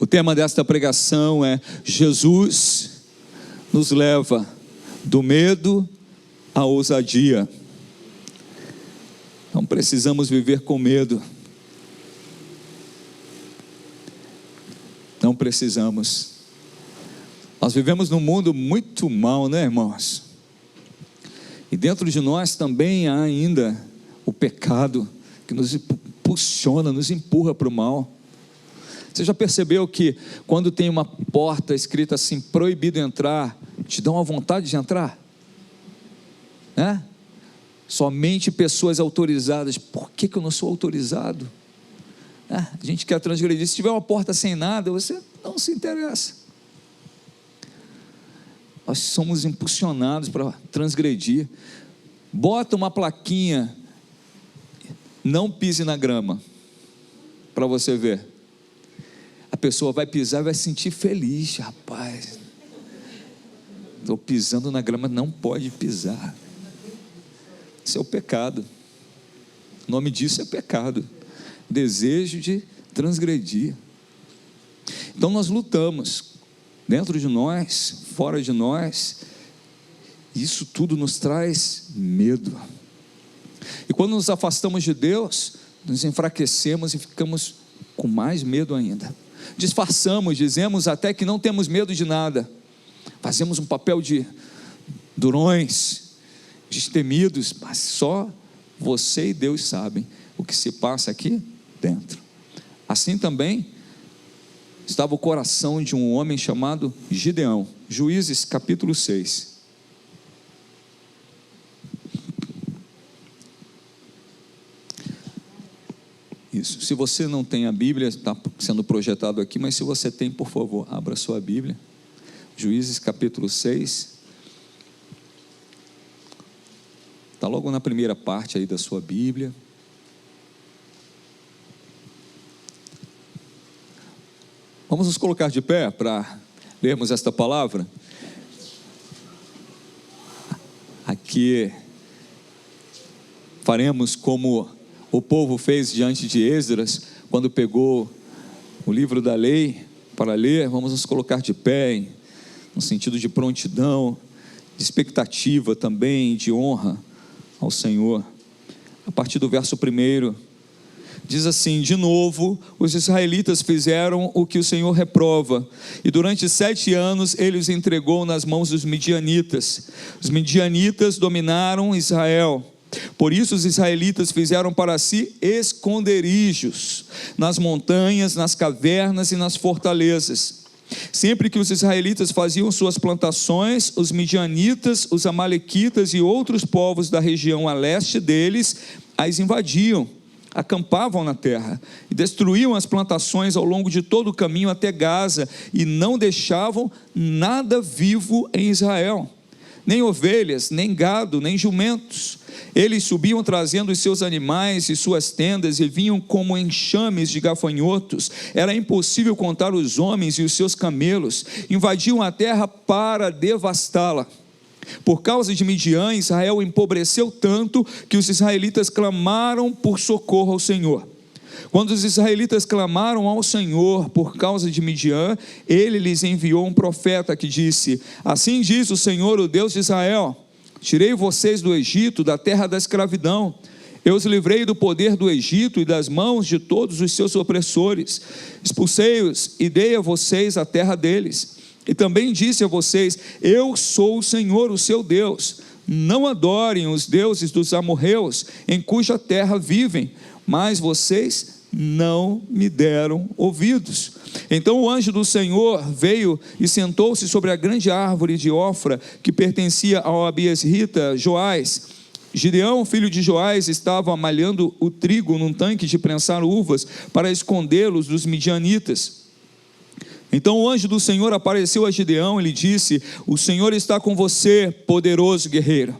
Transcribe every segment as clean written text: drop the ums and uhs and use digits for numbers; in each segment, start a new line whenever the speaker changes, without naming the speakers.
O tema desta pregação é: Jesus nos leva do medo à ousadia. Não precisamos viver com medo. Não precisamos. Nós vivemos num mundo muito mal, né, irmãos? E dentro de nós também há ainda o pecado que nos impulsiona, nos empurra para o mal. Você já percebeu que quando tem uma porta escrita assim, proibido entrar, te dá uma vontade de entrar? Né? Somente pessoas autorizadas. Por que eu não sou autorizado? A gente quer transgredir. Se tiver uma porta sem nada, você não se interessa. Nós somos impulsionados para transgredir. Bota uma plaquinha: não pise na grama, para você ver. A pessoa vai pisar e vai se sentir feliz. Rapaz, estou pisando na grama. Não pode pisar. Isso é o pecado. O nome disso é pecado. Desejo de transgredir. Então nós lutamos, dentro de nós, fora de nós. Isso tudo nos traz medo. E quando nos afastamos de Deus, nos enfraquecemos e ficamos com mais medo ainda. Disfarçamos, dizemos até que não temos medo de nada. Fazemos um papel de durões, destemidos, mas só você e Deus sabem o que se passa aqui dentro. Assim também estava o coração de um homem chamado Gideão. Juízes capítulo 6. Isso. Se você não tem a Bíblia, está sendo projetado aqui, mas se você tem, por favor, abra sua Bíblia. Juízes capítulo 6. Está logo na primeira parte aí da sua Bíblia. Vamos nos colocar de pé para lermos esta palavra. Aqui faremos como o povo fez diante de Esdras, quando pegou o livro da lei para ler. Vamos nos colocar de pé, no sentido de prontidão, de expectativa também, de honra ao Senhor. A partir do verso 1, diz assim: de novo, os israelitas fizeram o que o Senhor reprova, e durante 7 anos ele os entregou nas mãos dos midianitas. Os midianitas dominaram Israel. Por isso os israelitas fizeram para si esconderijos nas montanhas, nas cavernas e nas fortalezas. Sempre que os israelitas faziam suas plantações, os midianitas, os amalequitas e outros povos da região a leste deles as invadiam, acampavam na terra e destruíam as plantações ao longo de todo o caminho até Gaza, e não deixavam nada vivo em Israel, nem ovelhas, nem gado, nem jumentos. Eles subiam trazendo os seus animais e suas tendas, e vinham como enxames de gafanhotos. Era impossível contar os homens e os seus camelos. Invadiam a terra para devastá-la. Por causa de Midian, Israel empobreceu tanto que os israelitas clamaram por socorro ao Senhor. Quando os israelitas clamaram ao Senhor por causa de Midian, ele lhes enviou um profeta que disse: assim diz o Senhor, o Deus de Israel: tirei vocês do Egito, da terra da escravidão. Eu os livrei do poder do Egito e das mãos de todos os seus opressores. Expulsei-os e dei a vocês a terra deles. E também disse a vocês: eu sou o Senhor, o seu Deus. Não adorem os deuses dos amorreus, em cuja terra vivem. Mas vocês não me deram ouvidos. Então o anjo do Senhor veio e sentou-se sobre a grande árvore de Ofra, que pertencia ao abiesrita Joás. Gideão, filho de Joás, estava malhando o trigo num tanque de prensar uvas, para escondê-los dos midianitas. Então o anjo do Senhor apareceu a Gideão e lhe disse: o Senhor está com você, poderoso guerreiro.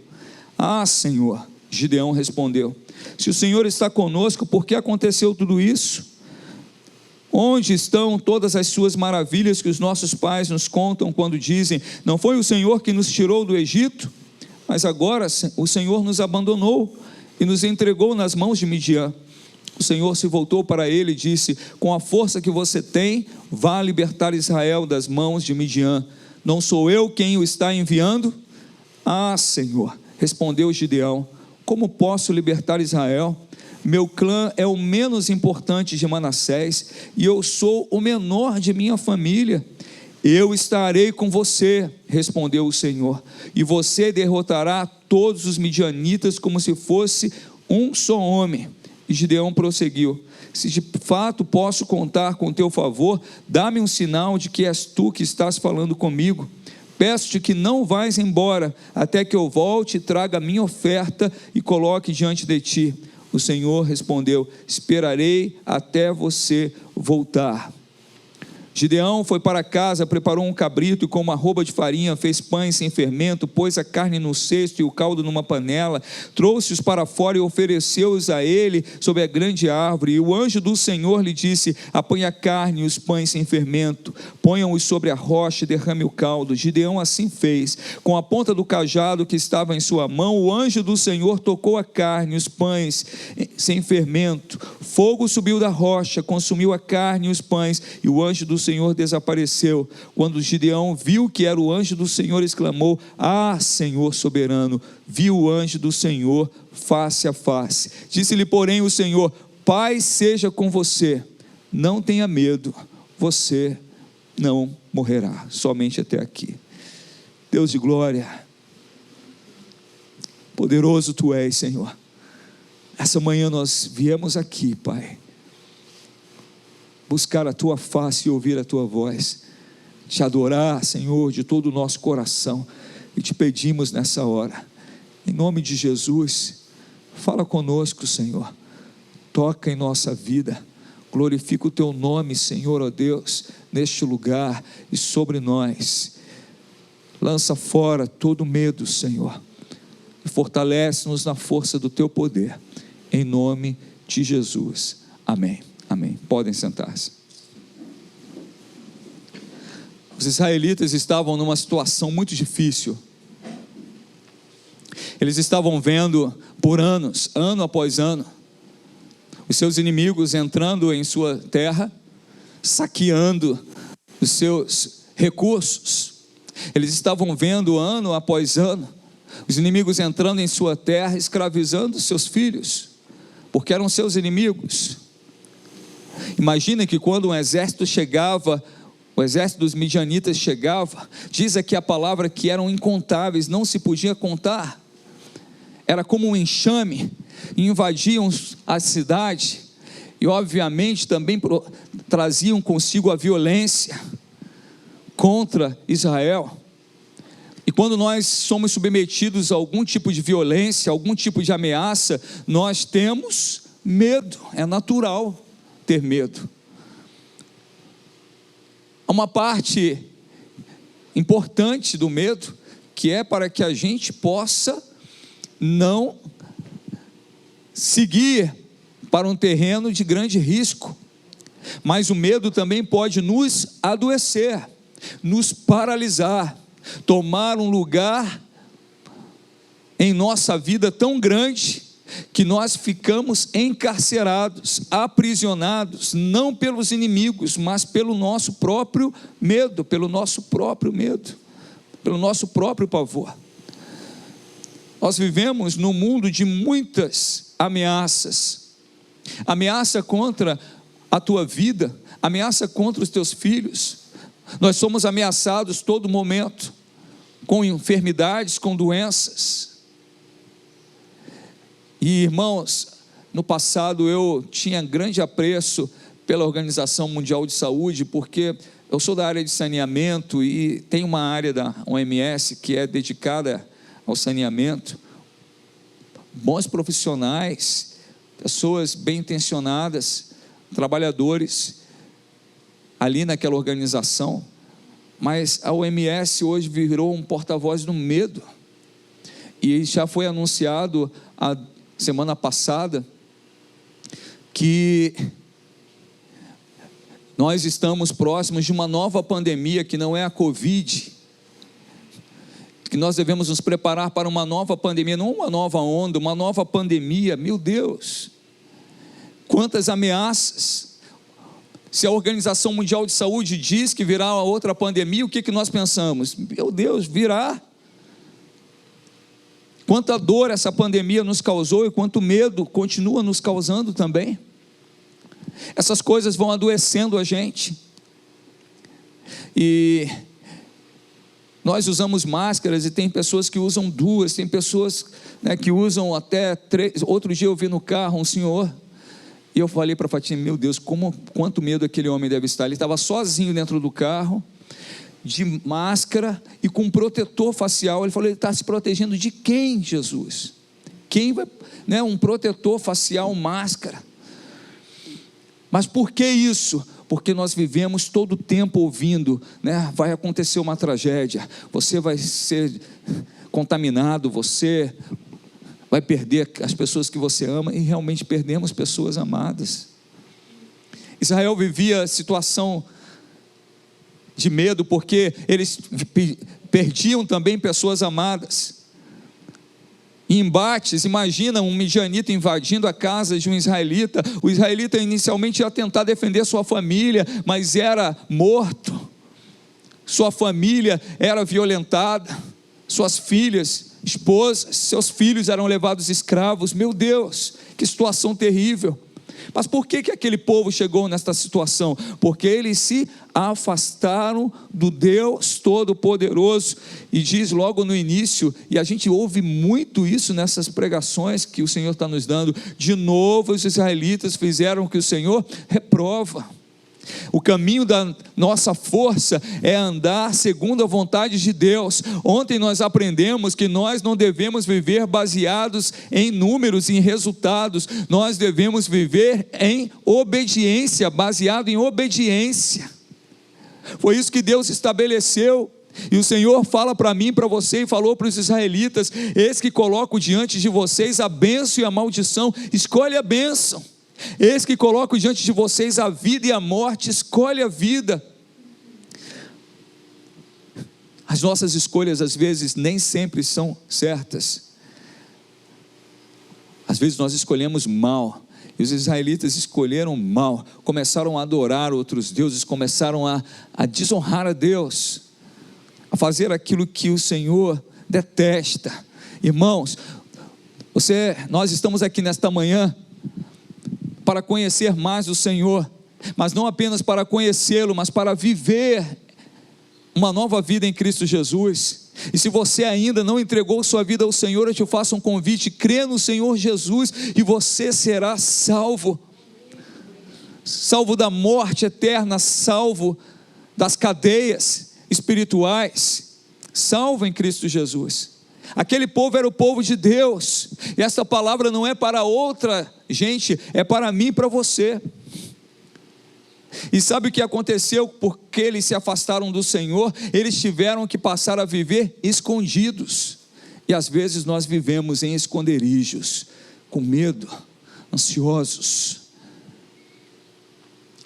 Ah, Senhor, Gideão respondeu: se o Senhor está conosco, por que aconteceu tudo isso? Onde estão todas as suas maravilhas que os nossos pais nos contam quando dizem: não foi o Senhor que nos tirou do Egito? Mas agora o Senhor nos abandonou e nos entregou nas mãos de Midian. O Senhor se voltou para ele e disse: com a força que você tem, vá libertar Israel das mãos de Midian. Não sou eu quem o está enviando? Ah, Senhor, respondeu Gideão, como posso libertar Israel? Meu clã é o menos importante de Manassés, e eu sou o menor de minha família. Eu estarei com você, respondeu o Senhor, e você derrotará todos os midianitas como se fosse um só homem. E Gideão prosseguiu: se de fato posso contar com teu favor, dá-me um sinal de que és tu que estás falando comigo. Peço-te que não vais embora, até que eu volte e traga a minha oferta e coloque diante de ti. O Senhor respondeu: esperarei até você voltar. Gideão foi para casa, preparou um cabrito e com uma arroba de farinha fez pães sem fermento, pôs a carne no cesto e o caldo numa panela, trouxe-os para fora e ofereceu-os a ele sob a grande árvore. E o anjo do Senhor lhe disse: apanhe a carne e os pães sem fermento, ponham-os sobre a rocha e derrame o caldo. Gideão assim fez. Com a ponta do cajado que estava em sua mão, o anjo do Senhor tocou a carne e os pães sem fermento. Fogo subiu da rocha, consumiu a carne e os pães, e o anjo do Senhor desapareceu. Quando Gideão viu que era o anjo do Senhor, exclamou: ah, Senhor soberano, viu o anjo do Senhor face a face. Disse-lhe, porém, o Senhor: paz seja com você, não tenha medo, você não morrerá. Somente até aqui. Deus de glória, poderoso tu és, Senhor. Essa manhã nós viemos aqui, Pai, buscar a tua face e ouvir a tua voz, te adorar, Senhor, de todo o nosso coração, e te pedimos nessa hora, em nome de Jesus, fala conosco, Senhor, toca em nossa vida, glorifica o teu nome, Senhor, ó Deus, neste lugar e sobre nós. Lança fora todo medo, Senhor, e fortalece-nos na força do teu poder, em nome de Jesus, amém. Amém. Podem sentar-se. Os israelitas estavam numa situação muito difícil. Eles estavam vendo por anos, ano após ano, os seus inimigos entrando em sua terra, saqueando os seus recursos. Eles estavam vendo ano após ano os inimigos entrando em sua terra, escravizando seus filhos, porque eram seus inimigos. Imagina que quando um exército chegava, o exército dos midianitas chegava, diz aqui a palavra que eram incontáveis, não se podia contar, era como um enxame, invadiam a cidade, e obviamente também traziam consigo a violência contra Israel. E quando nós somos submetidos a algum tipo de violência, algum tipo de ameaça, nós temos medo, é natural ter medo. Há uma parte importante do medo, que é para que a gente possa não seguir para um terreno de grande risco, mas o medo também pode nos adoecer, nos paralisar, tomar um lugar em nossa vida tão grande, que nós ficamos encarcerados, aprisionados, não pelos inimigos, mas pelo nosso próprio medo, pelo nosso próprio pavor. Nós vivemos num mundo de muitas ameaças, ameaça contra a tua vida, ameaça contra os teus filhos. Nós somos ameaçados todo momento, com enfermidades, com doenças. E irmãos, no passado eu tinha grande apreço pela Organização Mundial de Saúde, porque eu sou da área de saneamento e tem uma área da OMS que é dedicada ao saneamento. Bons profissionais, pessoas bem intencionadas, trabalhadores ali naquela organização, mas a OMS hoje virou um porta-voz do medo, e já foi anunciado a semana passada que nós estamos próximos de uma nova pandemia, que não é a Covid, que nós devemos nos preparar para uma nova pandemia, não uma nova onda, uma nova pandemia. Meu Deus, Quantas ameaças. Se a Organização Mundial de Saúde diz que virá outra pandemia, o que nós pensamos? Meu Deus, virá. Quanta dor essa pandemia nos causou e quanto medo continua nos causando também. Essas coisas vão adoecendo a gente. E nós usamos máscaras e tem pessoas que usam duas, tem pessoas, né, que usam até 3. Outro dia eu vi no carro um senhor, e eu falei para a Fatinha, meu Deus, quanto medo aquele homem deve estar. Ele estava sozinho dentro do carro, de máscara e com protetor facial. Ele falou, ele está se protegendo de quem, Jesus? Quem vai, né, um protetor facial, máscara. Mas por que isso? Porque nós vivemos todo o tempo ouvindo, né, vai acontecer uma tragédia, você vai ser contaminado, você vai perder as pessoas que você ama, e realmente perdemos pessoas amadas. Israel vivia situação de medo, porque eles perdiam também pessoas amadas. Em embates, imagina um midianita invadindo a casa de um israelita. O israelita inicialmente ia tentar defender sua família, mas era morto. Sua família era violentada, suas filhas, esposas, seus filhos eram levados escravos. Meu Deus, que situação terrível. Mas por que aquele povo chegou nesta situação? Porque eles se afastaram do Deus Todo-Poderoso. E diz logo no início, e a gente ouve muito isso nessas pregações que o Senhor está nos dando, de novo os israelitas fizeram o que o Senhor reprova. O caminho da nossa força é andar segundo a vontade de Deus. Ontem nós aprendemos que nós não devemos viver baseados em números, em resultados. Nós devemos viver em obediência, baseado em obediência. Foi isso que Deus estabeleceu. E o Senhor fala para mim, para você, e falou para os israelitas: eis que coloco diante de vocês a bênção e a maldição, escolhe a bênção. Eis que coloco diante de vocês a vida e a morte, escolhe a vida. As nossas escolhas às vezes nem sempre são certas. Às vezes nós escolhemos mal, e os israelitas escolheram mal, começaram a adorar outros deuses, começaram a desonrar a Deus, a fazer aquilo que o Senhor detesta. Irmãos, nós estamos aqui nesta manhã para conhecer mais o Senhor, mas não apenas para conhecê-lo, mas para viver uma nova vida em Cristo Jesus. E se você ainda não entregou sua vida ao Senhor, eu te faço um convite: crê no Senhor Jesus e você será salvo, salvo da morte eterna, salvo das cadeias espirituais, salvo em Cristo Jesus. Aquele povo era o povo de Deus, e essa palavra não é para outra gente, é para mim e para você. E sabe o que aconteceu? Porque eles se afastaram do Senhor, eles tiveram que passar a viver escondidos. E às vezes nós vivemos em esconderijos, com medo, ansiosos,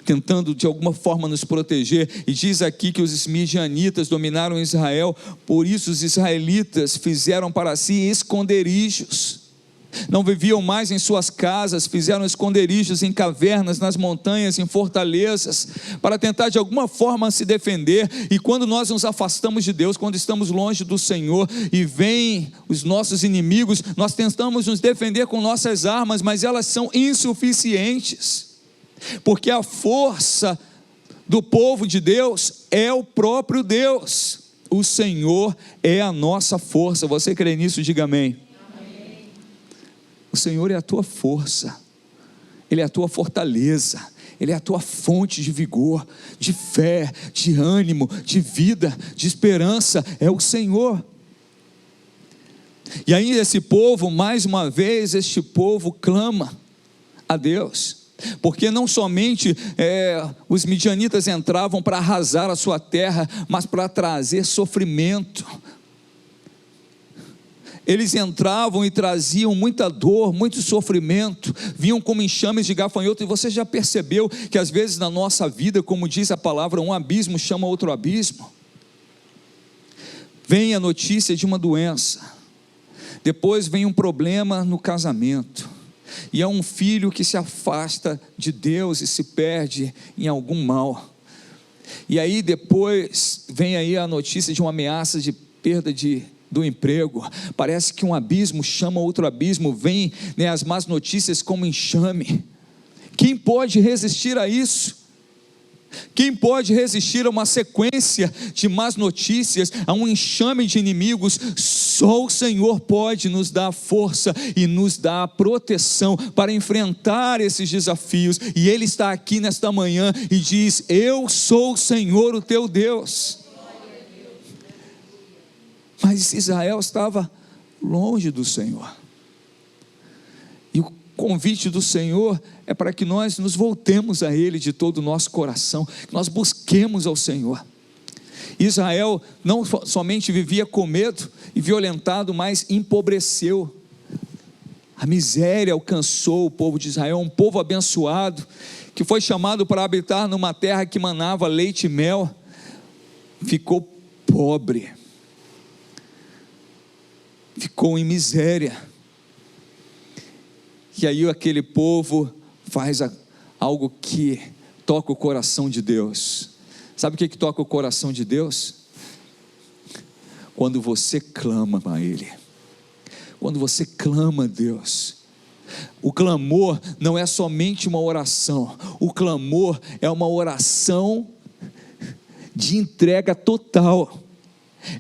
tentando de alguma forma nos proteger. E diz aqui que os midianitas dominaram Israel, por isso os israelitas fizeram para si esconderijos. Não viviam mais em suas casas, fizeram esconderijos em cavernas, nas montanhas, em fortalezas, para tentar de alguma forma se defender. E quando nós nos afastamos de Deus, quando estamos longe do Senhor e vêm os nossos inimigos, nós tentamos nos defender com nossas armas, mas elas são insuficientes. Porque a força do povo de Deus é o próprio Deus. O Senhor é a nossa força. Você crê nisso? Diga amém. Amém. O Senhor é a tua força, Ele é a tua fortaleza, Ele é a tua fonte de vigor, de fé, de ânimo, de vida, de esperança. É o Senhor. E aí esse povo, mais uma vez, este povo clama a Deus. Porque não somente os midianitas entravam para arrasar a sua terra, mas para trazer sofrimento. Eles entravam e traziam muita dor, muito sofrimento, vinham como enxames de gafanhoto. E você já percebeu que às vezes na nossa vida, como diz a palavra, um abismo chama outro abismo. Vem a notícia de uma doença, depois vem um problema no casamento, e é um filho que se afasta de Deus e se perde em algum mal. E aí depois vem aí a notícia de uma ameaça de perda do emprego. Parece que um abismo chama outro abismo, vem, né, as más notícias como enxame. Quem pode resistir a isso? Quem pode resistir a uma sequência de más notícias, a um enxame de inimigos? Só o Senhor pode nos dar força e nos dar proteção para enfrentar esses desafios, e Ele está aqui nesta manhã e diz: eu sou o Senhor, o teu Deus. Mas Israel estava longe do Senhor, e o convite do Senhor é para que nós nos voltemos a Ele de todo o nosso coração, que nós busquemos ao Senhor. Israel não somente vivia com medo e violentado, mas empobreceu. A miséria alcançou o povo de Israel, um povo abençoado, que foi chamado para habitar numa terra que manava leite e mel, ficou pobre, ficou em miséria. E aí aquele povo faz algo que toca o coração de Deus. Sabe o que toca o coração de Deus? Quando você clama a Ele. Quando você clama a Deus. O clamor não é somente uma oração. O clamor é uma oração de entrega total.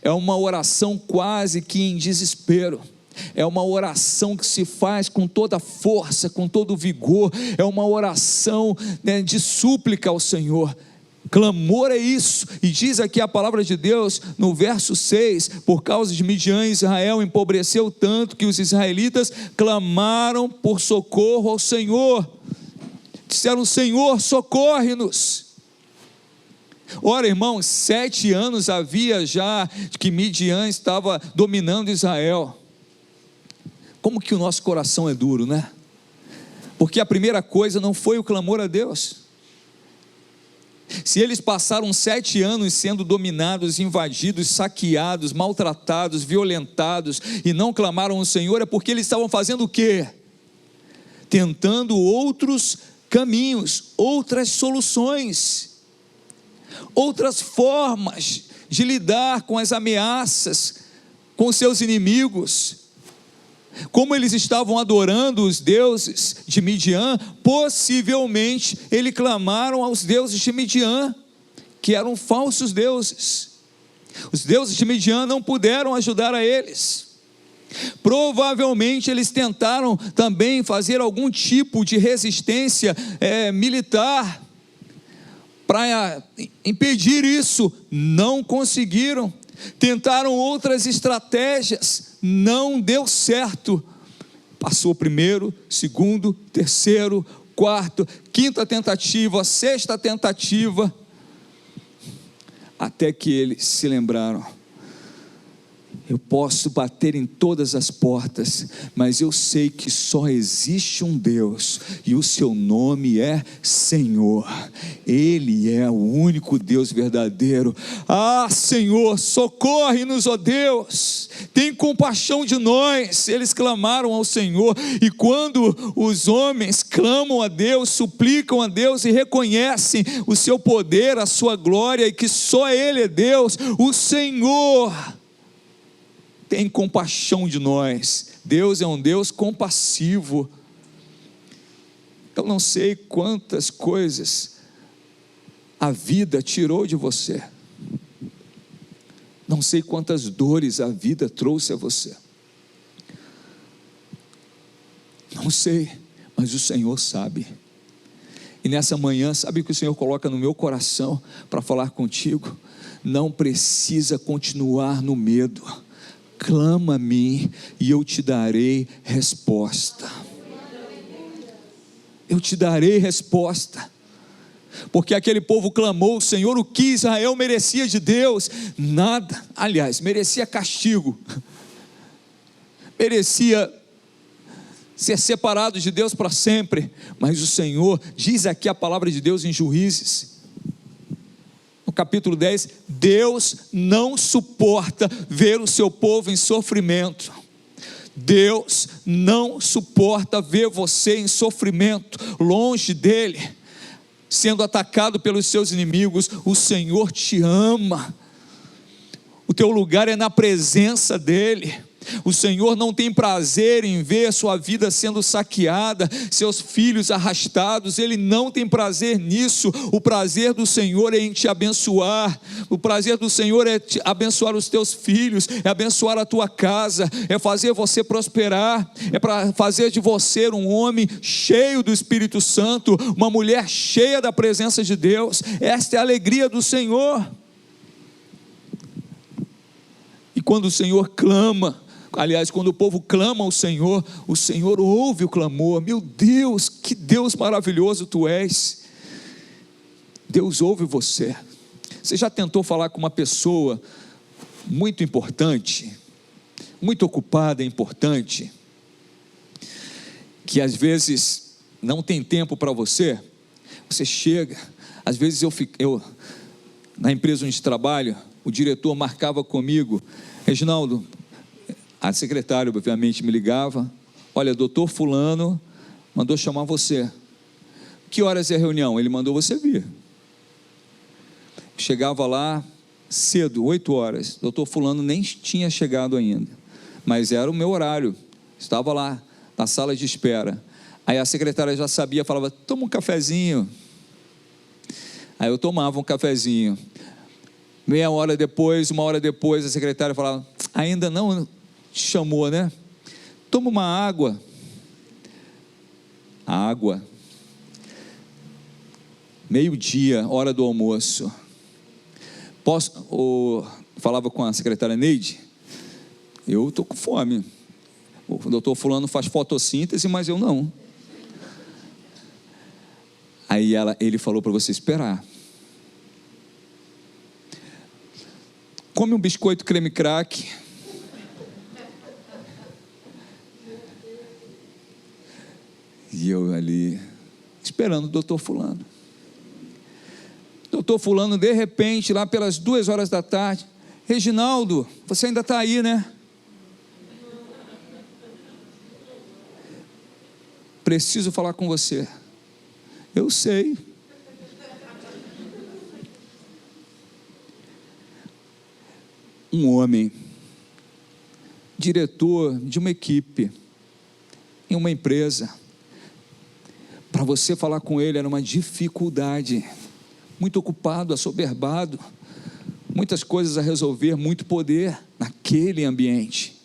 É uma oração quase que em desespero. É uma oração que se faz com toda força, com todo vigor. É uma oração, né, de súplica ao Senhor. Clamor é isso. E diz aqui a palavra de Deus no verso 6: por causa de Midian, Israel empobreceu tanto que os israelitas clamaram por socorro ao Senhor. Disseram: Senhor, socorre-nos. Ora, irmãos, 7 anos havia já que Midian estava dominando Israel. Como que o nosso coração é duro, né? Porque a primeira coisa não foi o clamor a Deus. Se eles passaram 7 anos sendo dominados, invadidos, saqueados, maltratados, violentados, e não clamaram ao Senhor, é porque eles estavam fazendo o quê? Tentando outros caminhos, outras soluções, outras formas de lidar com as ameaças, com os seus inimigos. Como eles estavam adorando os deuses de Midian, possivelmente eles clamaram aos deuses de Midian, que eram falsos deuses. Os deuses de Midian não puderam ajudar a eles. Provavelmente eles tentaram também fazer algum tipo de resistência militar para impedir isso, não conseguiram. Tentaram outras estratégias, não deu certo. Passou primeiro, segundo, terceiro, quarto, quinta tentativa, sexta tentativa, até que eles se lembraram: eu posso bater em todas as portas, mas eu sei que só existe um Deus, e o seu nome é Senhor. Ele é o único Deus verdadeiro. Ah, Senhor, socorre-nos, ó Deus, tem compaixão de nós. Eles clamaram ao Senhor, e quando os homens clamam a Deus, suplicam a Deus e reconhecem o seu poder, a sua glória, e que só Ele é Deus, o Senhor tem compaixão de nós. Deus é um Deus compassivo. Eu não sei quantas coisas a vida tirou de você, não sei quantas dores a vida trouxe a você, não sei, mas o Senhor sabe. E nessa manhã, sabe o que o Senhor coloca no meu coração para falar contigo? Não precisa continuar no medo. Clama a mim e eu te darei resposta. Eu te darei resposta. Porque aquele povo clamou: Senhor, o que Israel merecia de Deus? Nada. Aliás, merecia castigo, merecia ser separado de Deus para sempre. Mas o Senhor, diz aqui a palavra de Deus em Juízes, no capítulo 10, Deus não suporta ver o seu povo em sofrimento. Deus não suporta ver você em sofrimento, longe dEle, sendo atacado pelos seus inimigos. O Senhor te ama, o teu lugar é na presença dEle. O Senhor não tem prazer em ver sua vida sendo saqueada, seus filhos arrastados. Ele não tem prazer nisso. O prazer do Senhor é em te abençoar. O prazer do Senhor é abençoar os teus filhos, é abençoar a tua casa, é fazer você prosperar, é para fazer de você um homem cheio do Espírito Santo, uma mulher cheia da presença de Deus. Esta é a alegria do Senhor. E quando o Senhor clama, aliás, quando o povo clama ao Senhor, o Senhor ouve o clamor. Meu Deus, que Deus maravilhoso tu és. Deus ouve você. Você já tentou falar com uma pessoa muito importante, muito ocupada, importante, que às vezes não tem tempo para você? Você chega, às vezes eu na empresa onde trabalho, o diretor marcava comigo: Reginaldo, a secretária obviamente me ligava: olha, doutor fulano mandou chamar você. Que horas é a reunião? Ele mandou você vir. Chegava lá cedo, 8 horas, doutor fulano nem tinha chegado ainda, mas era o meu horário, estava lá na sala de espera. Aí a secretária já sabia, falava: toma um cafezinho. Aí eu tomava um cafezinho. Meia hora depois, 1 hora depois, a secretária falava: ainda não te chamou, né? Toma uma água. Água. Meio-dia, hora do almoço. Falava com a secretária Neide: eu estou com fome. O doutor fulano faz fotossíntese, mas eu não. Aí ele falou para você esperar. Come um biscoito creme crack. E eu ali, esperando o doutor fulano. Doutor fulano, de repente, lá pelas 2 horas da tarde: Reginaldo, você ainda está aí, né? Preciso falar com você. Eu sei. Um homem, diretor de uma equipe, em uma empresa, para você falar com ele era uma dificuldade, muito ocupado, assoberbado, muitas coisas a resolver, muito poder naquele ambiente.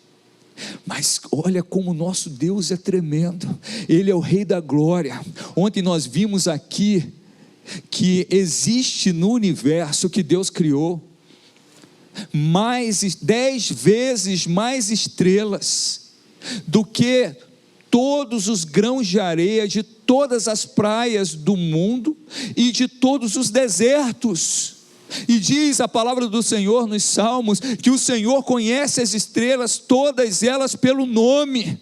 Mas olha como o nosso Deus é tremendo, Ele é o Rei da glória. Ontem nós vimos aqui que existe no universo que Deus criou 10 vezes mais estrelas do que todos os grãos de areia de todas as praias do mundo e de todos os desertos. E diz a palavra do Senhor nos Salmos que o Senhor conhece as estrelas, todas elas pelo nome.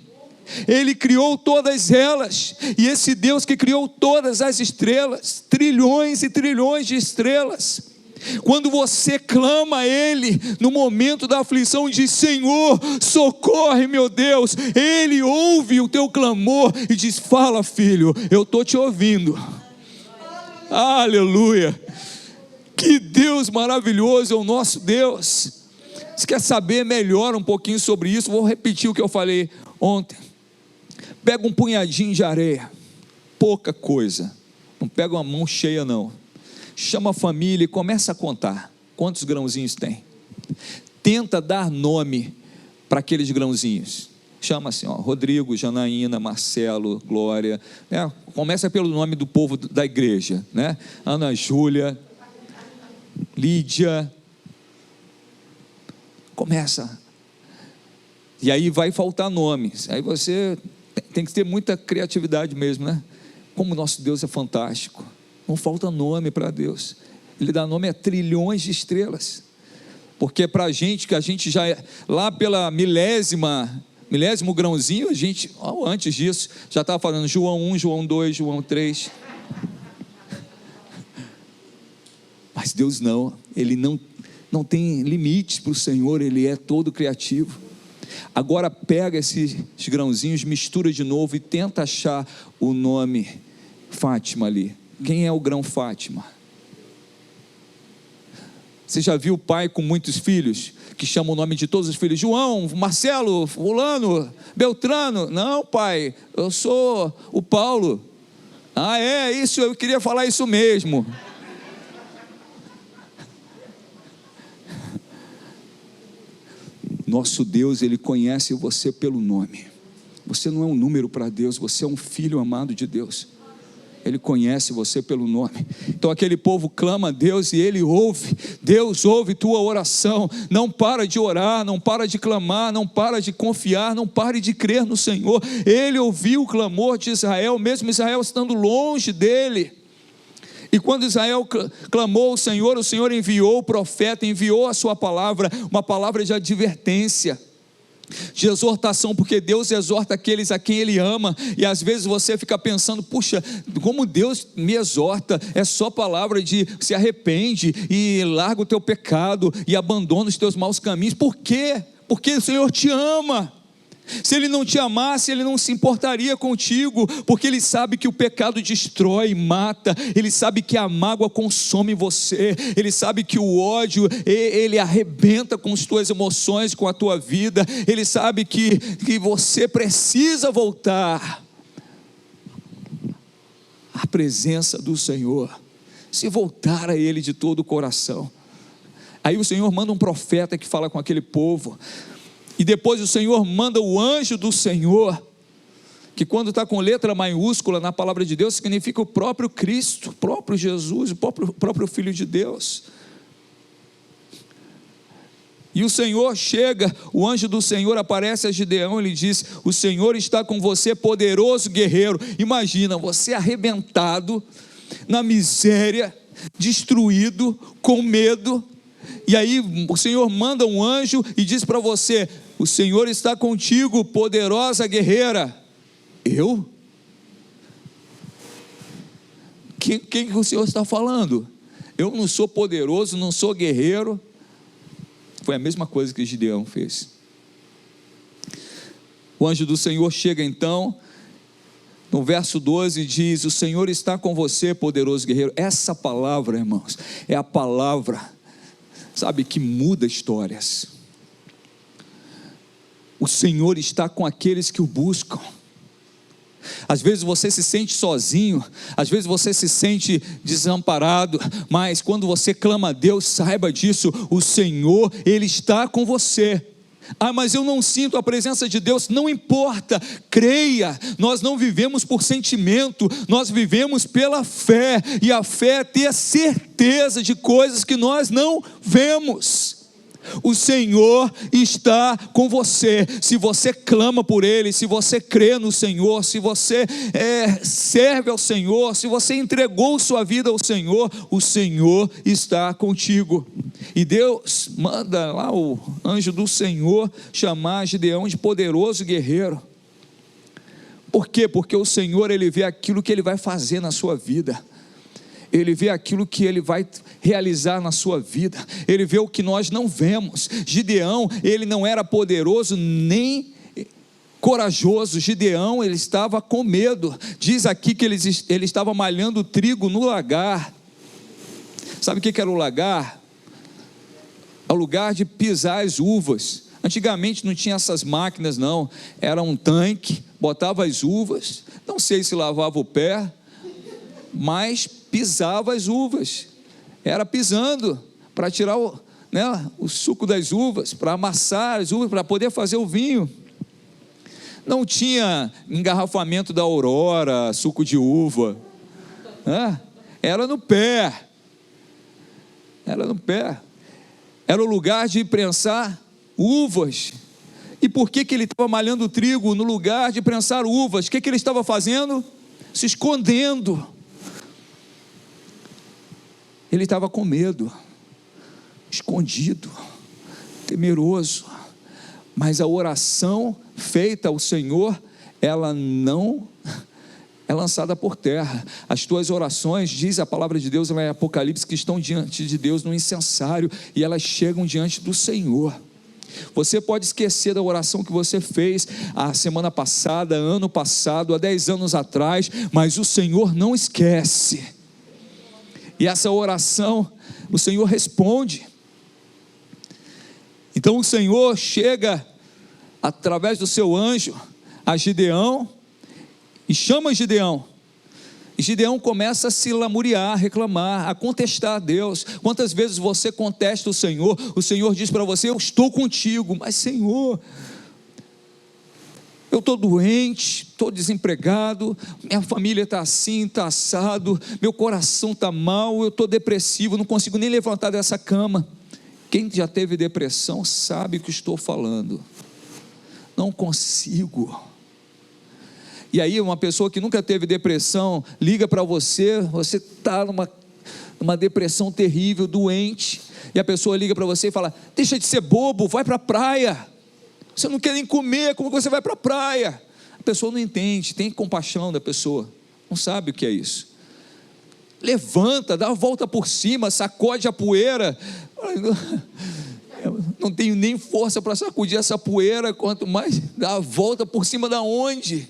Ele criou todas elas, e esse Deus que criou todas as estrelas, trilhões e trilhões de estrelas, quando você clama a Ele no momento da aflição e diz: Senhor, socorre meu Deus, Ele ouve o teu clamor e diz: fala filho, eu estou te ouvindo. Aleluia. Que Deus maravilhoso é o nosso Deus. Você quer saber melhor um pouquinho sobre isso? Vou repetir o que eu falei ontem. Pega um punhadinho de areia, pouca coisa, não pega uma mão cheia não. Chama a família e começa a contar quantos grãozinhos tem. Tenta dar nome para aqueles grãozinhos. Chama assim, ó, Rodrigo, Janaína, Marcelo, Glória, né? Começa pelo nome do povo da igreja, né? Ana Júlia, Lídia. Começa. E aí vai faltar nomes. Aí você tem que ter muita criatividade mesmo, né? Como o nosso Deus é fantástico. Não falta nome para Deus. Ele dá nome a trilhões de estrelas. Porque para a gente, que a gente já é, lá pela milésimo grãozinho, a gente, antes disso, já estava falando João 1, João 2, João 3. Mas Deus não, Ele não tem limites para o Senhor, Ele é todo criativo. Agora pega esses grãozinhos, mistura de novo e tenta achar o nome Fátima ali. Quem é o grão Fátima? Você já viu o pai com muitos filhos, que chama o nome de todos os filhos? João, Marcelo, fulano, Beltrano. Não, pai, eu sou o Paulo. Ah, é isso, eu queria falar isso mesmo. Nosso Deus, Ele conhece você pelo nome. Você não é um número para Deus, você é um filho amado de Deus. Ele conhece você pelo nome. Então aquele povo clama a Deus e Ele ouve. Deus ouve tua oração. Não para de orar, não para de clamar, não para de confiar, não pare de crer no Senhor. Ele ouviu o clamor de Israel, mesmo Israel estando longe dele. E quando Israel clamou ao Senhor, o Senhor enviou o profeta, enviou a sua palavra, uma palavra de advertência, de exortação, porque Deus exorta aqueles a quem Ele ama. E às vezes você fica pensando: puxa, como Deus me exorta? É só palavra de se arrepende e larga o teu pecado e abandona os teus maus caminhos. Por quê? Porque o Senhor te ama. Se Ele não te amasse, Ele não se importaria contigo, porque Ele sabe que o pecado destrói, mata. Ele sabe que a mágoa consome você. Ele sabe que o ódio, ele arrebenta com as tuas emoções, com a tua vida. Ele sabe que você precisa voltar à presença do Senhor, se voltar a Ele de todo o coração. Aí o Senhor manda um profeta que fala com aquele povo. E depois o Senhor manda o anjo do Senhor, que quando está com letra maiúscula na palavra de Deus, significa o próprio Cristo, o próprio Jesus, o próprio Filho de Deus. E o Senhor chega, o anjo do Senhor aparece a Gideão, ele diz: o Senhor está com você, poderoso guerreiro. Imagina, você arrebentado, na miséria, destruído, com medo. E aí o Senhor manda um anjo e diz para você: o Senhor está contigo, poderosa guerreira. Eu? Quem o Senhor está falando? Eu não sou poderoso, não sou guerreiro. Foi a mesma coisa que Gideão fez. O anjo do Senhor chega então, no verso 12 diz: o Senhor está com você, poderoso guerreiro. Essa palavra, irmãos, é a palavra, sabe, que muda histórias. O Senhor está com aqueles que o buscam. Às vezes você se sente sozinho, às vezes você se sente desamparado, mas quando você clama a Deus, saiba disso, o Senhor, Ele está com você. Ah, mas eu não sinto a presença de Deus. Não importa, creia. Nós não vivemos por sentimento, nós vivemos pela fé. E a fé é ter certeza de coisas que nós não vemos. O Senhor está com você. Se você clama por Ele, se você crê no Senhor, se você serve ao Senhor, se você entregou sua vida ao Senhor, o Senhor está contigo. E Deus manda lá o anjo do Senhor chamar Gideão de poderoso guerreiro. Por quê? Porque o Senhor, Ele vê aquilo que Ele vai fazer na sua vida. Ele vê aquilo que Ele vai realizar na sua vida. Ele vê o que nós não vemos. Gideão, ele não era poderoso nem corajoso. Gideão, ele estava com medo. Diz aqui que ele estava malhando trigo no lagar. Sabe o que era o lagar? É o lugar de pisar as uvas. Antigamente não tinha essas máquinas não. Era um tanque, botava as uvas, não sei se lavava o pé, mas pisava as uvas. Era pisando para tirar o suco das uvas, para amassar as uvas, para poder fazer o vinho. Não tinha engarrafamento da Aurora, suco de uva, era no pé. Era no pé. Era o lugar de prensar uvas. E por que ele estava malhando trigo no lugar de prensar uvas? O que ele estava fazendo? Se escondendo. Ele estava com medo, escondido, temeroso. Mas a oração feita ao Senhor, ela não é lançada por terra. As tuas orações, diz a palavra de Deus em Apocalipse, que estão diante de Deus no incensário, e elas chegam diante do Senhor. Você pode esquecer da oração que você fez a semana passada, ano passado, há 10 anos atrás, mas o Senhor não esquece. E essa oração, o Senhor responde. Então o Senhor chega através do seu anjo a Gideão e chama Gideão. E Gideão começa a se lamuriar, a reclamar, a contestar a Deus. Quantas vezes você contesta o Senhor diz para você: eu estou contigo, mas Senhor, eu estou doente, estou desempregado, minha família está assim, está assado, meu coração está mal, eu estou depressivo, não consigo nem levantar dessa cama. Quem já teve depressão sabe o que estou falando. Não consigo. E aí uma pessoa que nunca teve depressão liga para você, você está numa depressão terrível, doente, e a pessoa liga para você e fala: deixa de ser bobo, vai para a praia, você não quer nem comer, como você vai para a praia? A pessoa não entende, tem compaixão da pessoa, não sabe o que é isso. Levanta, dá a volta por cima, sacode a poeira. Eu não tenho nem força para sacudir essa poeira, quanto mais dar a volta por cima da onde?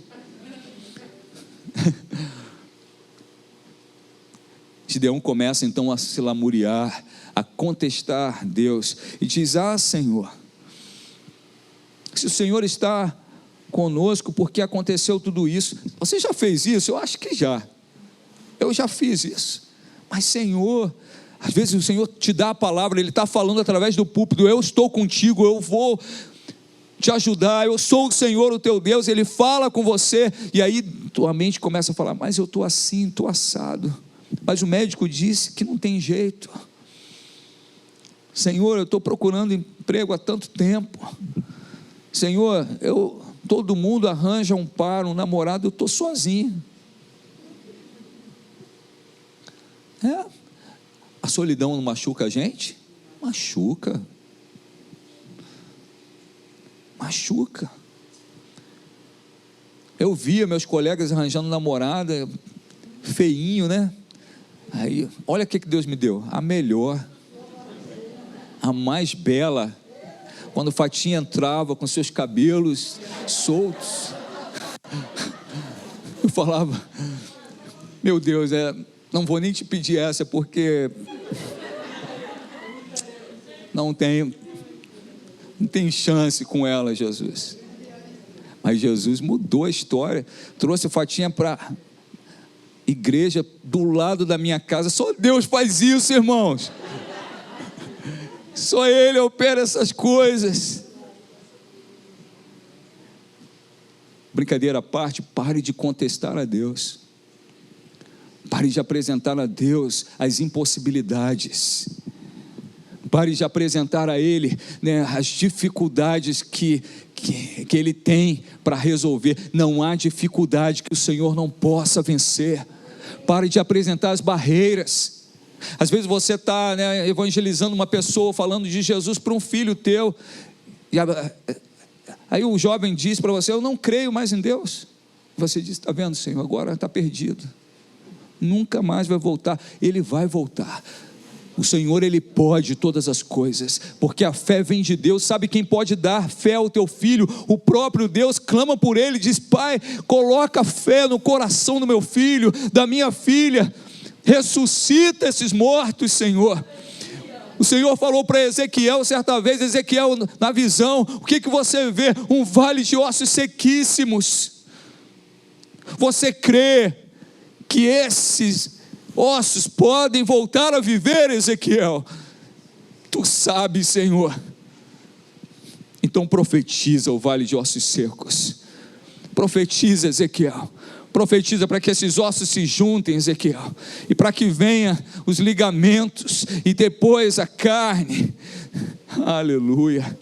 Gideão começa então a se lamuriar, a contestar Deus, e diz: Senhor, se o Senhor está conosco, por que aconteceu tudo isso? Você já fez isso? Eu acho que já, eu já fiz isso, mas Senhor, às vezes o Senhor te dá a palavra, Ele está falando através do púlpito: eu estou contigo, eu vou te ajudar, eu sou o Senhor, o teu Deus. Ele fala com você, e aí tua mente começa a falar: mas eu estou assim, estou assado, mas o médico disse que não tem jeito. Senhor, eu estou procurando emprego há tanto tempo. Senhor, todo mundo arranja um par, um namorado, eu estou sozinho. A solidão não machuca a gente? Machuca. Eu via meus colegas arranjando namorada, feinho, né? Aí, olha o que Deus me deu: a melhor, a mais bela. Quando Fatinha entrava com seus cabelos soltos, eu falava: meu Deus, não vou nem te pedir essa, porque não tem chance com ela, Jesus. Mas Jesus mudou a história, trouxe Fatinha para a igreja do lado da minha casa. Só Deus faz isso, irmãos. Só Ele opera essas coisas. Brincadeira à parte, pare de contestar a Deus. Pare de apresentar a Deus as impossibilidades. Pare de apresentar a Ele, né, as dificuldades que Ele tem para resolver. Não há dificuldade que o Senhor não possa vencer. Pare de apresentar as barreiras. Às vezes você está, né, evangelizando uma pessoa, falando de Jesus para um filho teu, e aí o jovem diz para você: eu não creio mais em Deus. Você diz: está vendo, Senhor, agora está perdido, nunca mais vai voltar. Ele vai voltar. O Senhor, Ele pode todas as coisas, porque a fé vem de Deus. Sabe quem pode dar fé ao teu filho? O próprio Deus. Clama por ele, diz: Pai, coloca fé no coração do meu filho, da minha filha, ressuscita esses mortos, Senhor. O Senhor falou para Ezequiel certa vez: Ezequiel, na visão, o que você vê? Um vale de ossos sequíssimos. Você crê que esses ossos podem voltar a viver, Ezequiel? Tu sabes, Senhor. Então profetiza o vale de ossos secos. Profetiza, Ezequiel. Profetiza para que esses ossos se juntem, Ezequiel, e para que venha os ligamentos e depois a carne. Aleluia.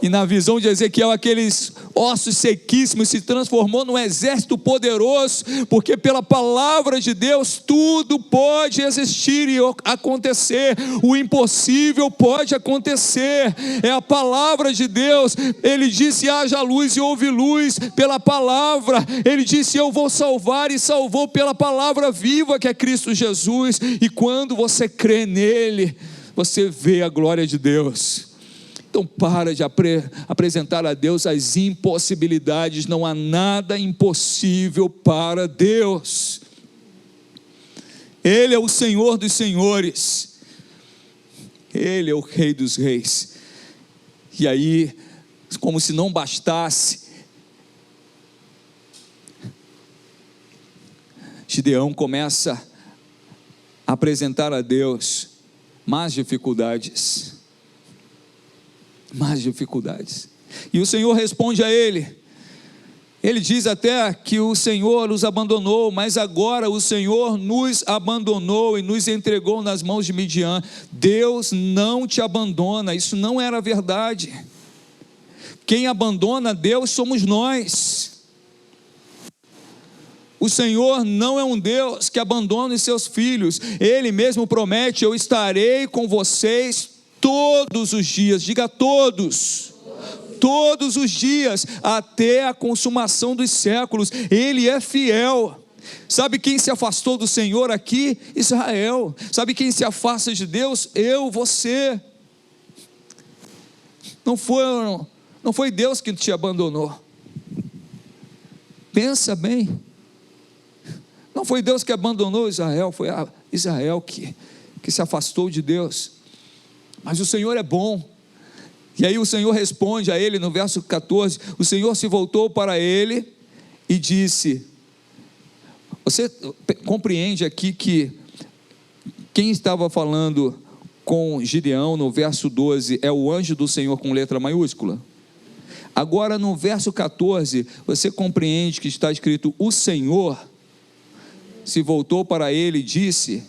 E na visão de Ezequiel, aqueles ossos sequíssimos se transformou num exército poderoso, porque pela palavra de Deus tudo pode existir e acontecer. O impossível pode acontecer. É a palavra de Deus. Ele disse: haja luz, e houve luz pela palavra. Ele disse: eu vou salvar, e salvou pela palavra viva que é Cristo Jesus. E quando você crê nele, você vê a glória de Deus. Então para de apresentar a Deus as impossibilidades. Não há nada impossível para Deus. Ele é o Senhor dos senhores, Ele é o Rei dos reis. E aí, como se não bastasse, Gideão começa a apresentar a Deus mais dificuldades. E o Senhor responde a ele. Ele diz até que o Senhor os abandonou, mas agora o Senhor nos abandonou e nos entregou nas mãos de Midian. Deus não te abandona, isso não era verdade. Quem abandona Deus somos nós. O Senhor não é um Deus que abandona os seus filhos. Ele mesmo promete: eu estarei com vocês todos os dias. Diga todos os dias, até a consumação dos séculos. Ele é fiel. Sabe quem se afastou do Senhor aqui? Israel. Sabe quem se afasta de Deus? Eu, você. Não foi Deus que te abandonou. Pensa bem. Não foi Deus que abandonou Israel, foi Israel que se afastou de Deus. Mas o Senhor é bom. E aí o Senhor responde a ele no verso 14, o Senhor se voltou para ele e disse, você compreende aqui que quem estava falando com Gideão no verso 12 é o anjo do Senhor com letra maiúscula? Agora no verso 14, você compreende que está escrito, o Senhor se voltou para ele e disse,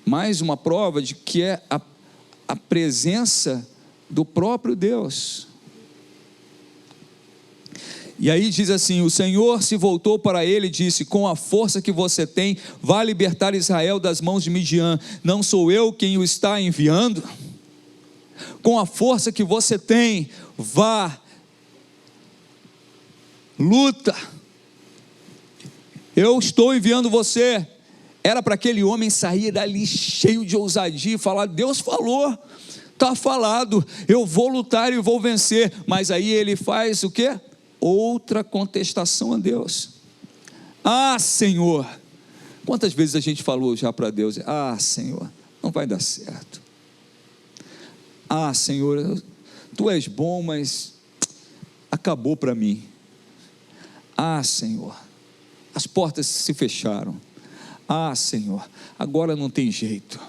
mais uma prova de que é a presença do próprio Deus. E aí diz assim, o Senhor se voltou para ele e disse, com a força que você tem, vá libertar Israel das mãos de Midian, não sou eu quem o está enviando? Com a força que você tem, vá, luta, eu estou enviando você. Era para aquele homem sair dali cheio de ousadia e falar, Deus falou, está falado, eu vou lutar e vou vencer. Mas aí ele faz o quê? Outra contestação a Deus. Ah, Senhor, quantas vezes a gente falou já para Deus, ah, Senhor, não vai dar certo. Ah, Senhor, tu és bom, mas acabou para mim. Ah, Senhor, as portas se fecharam. Ah, Senhor, agora não tem jeito.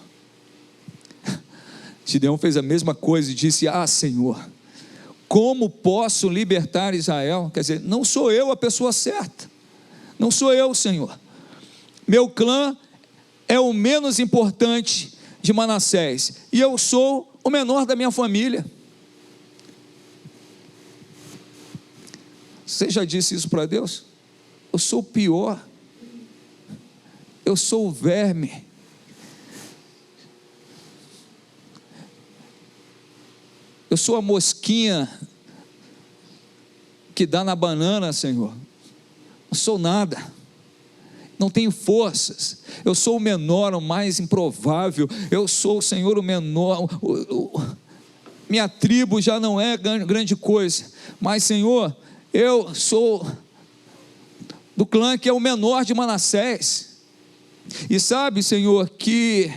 Gideão fez a mesma coisa e disse, ah, Senhor, como posso libertar Israel? Quer dizer, não sou eu a pessoa certa, não sou eu, Senhor. Meu clã é o menos importante de Manassés, e eu sou o menor da minha família. Você já disse isso para Deus? Eu sou o pior, eu sou o verme. Eu sou a mosquinha que dá na banana, Senhor. Não sou nada, não tenho forças. Eu sou o menor, o mais improvável. Eu sou, Senhor, o menor. Minha tribo já não é grande coisa. Mas, Senhor, eu sou do clã que é o menor de Manassés. E sabe, Senhor, que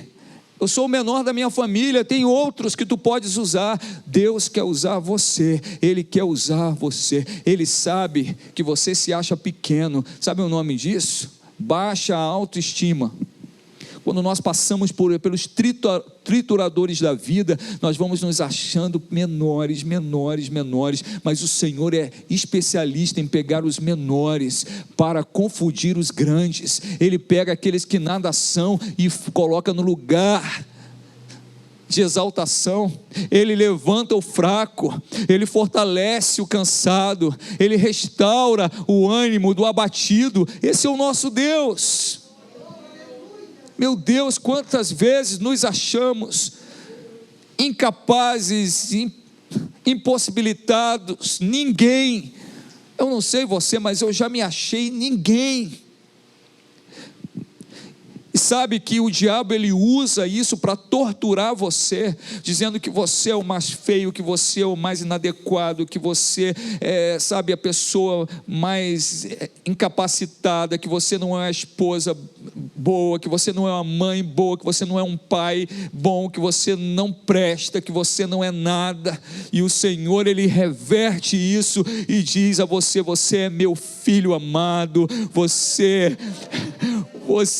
eu sou o menor da minha família, tem outros que tu podes usar. Deus quer usar você, Ele quer usar você. Ele sabe que você se acha pequeno. Sabe o nome disso? Baixa autoestima. Quando nós passamos pelos trituradores da vida, nós vamos nos achando menores, mas o Senhor é especialista em pegar os menores para confundir os grandes. Ele pega aqueles que nada são e coloca no lugar de exaltação. Ele levanta o fraco, Ele fortalece o cansado, Ele restaura o ânimo do abatido. Esse é o nosso Deus. Meu Deus, quantas vezes nos achamos incapazes, impossibilitados, ninguém. Eu não sei você, mas eu já me achei ninguém. E sabe que o diabo ele usa isso para torturar você, dizendo que você é o mais feio, que você é o mais inadequado, que você é, sabe, a pessoa mais incapacitada, que você não é a esposa boa, que você não é uma mãe boa, que você não é um pai bom, que você não presta, que você não é nada. E o Senhor ele reverte isso e diz a você: você é meu filho amado, você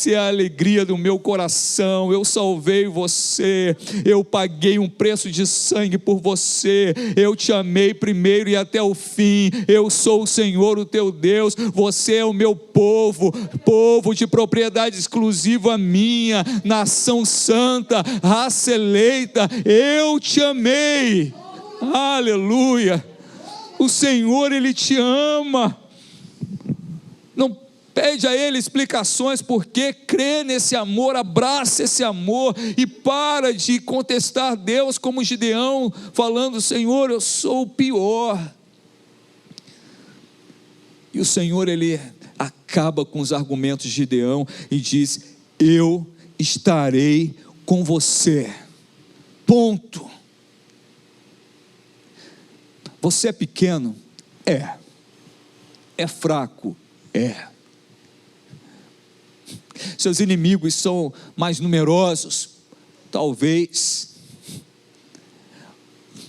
é a alegria do meu coração, eu salvei você, eu paguei um preço de sangue por você, eu te amei primeiro e até o fim, eu sou o Senhor o teu Deus, você é o meu povo, povo de propriedade exclusiva minha, nação santa, raça eleita, eu te amei, aleluia. O Senhor ele te ama. Não pede a Ele explicações, porque crê nesse amor, abraça esse amor e para de contestar Deus como Gideão, falando: Senhor, eu sou o pior. E o Senhor ele acaba com os argumentos de Gideão e diz: eu estarei com você, ponto. Você é pequeno? É fraco? Seus inimigos são mais numerosos? Talvez.